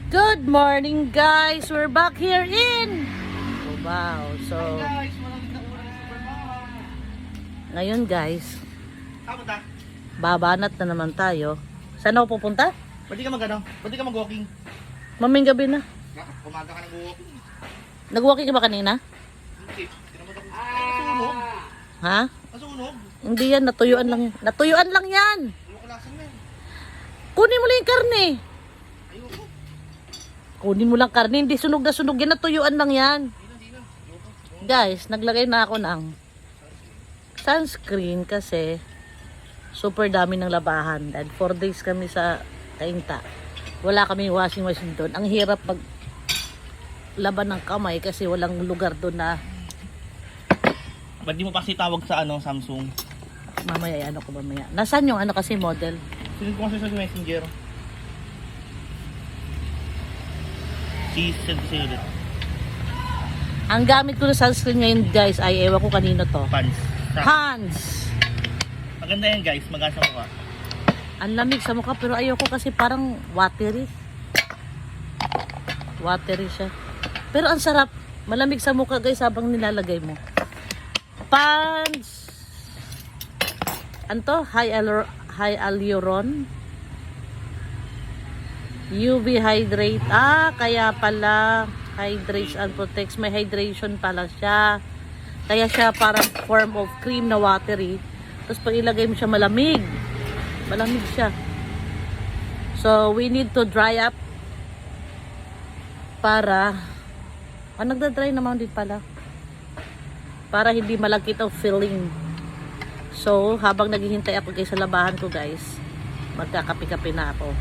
Good morning, guys. We're back here in Cubao. So, ngayon, guys, babanat na naman tayo. Saan ako pupunta? Pwede ka mag-ano? Pwede ka mag-walking. Maming gabi na. Kumaga ka nag-walking. Nag-walking ka ba kanina? Hindi. Nasunog. Ha? Nasunog. Hindi yan, natuyuan lang. Natuyuan lang yan. Ayoko lasan mo yan. Kunin mo lang yung karne. Ayoko. Kunin mo lang karne. Hindi sunog na sunog yan. Natuyuan lang yan. Hindi na. Ayoko. Guys, naglagay na ako ng sunscreen kasi super dami ng labahan. Dahil 4 days kami sa Kainta. Wala kaming washing machine doon. Ang hirap pag laban ng kamay kasi walang lugar doon na Ba't di mo pa kasi tawag sa Samsung? mamaya ano ko mamaya. Nasaan yung kasi model? Sinunod ko kasi sa messenger. Send ko sa'yo ulit. Ang gamit ko na sunscreen ngayon, guys, ay ewan ko kanino to. Pants. Hans! Maganda yan guys, maganda sa mukha. Ang lamig sa mukha pero ayoko kasi parang watery. Watery siya. Pero ang sarap. Malamig sa mukha, guys, habang nilalagay mo. Pants! Anto? Hyaluron? UV hydrate. Kaya pala hydrates and protects. May hydration pala siya. Kaya siya parang form of cream na watery. Tapos pag ilagay mo siya malamig. Malamig siya. So we need to dry up para nagda-dry naman din pala. Para hindi malagkit ang feeling. So habang naghihintay ako guys sa labahan ko guys, magkakape-kape na ako.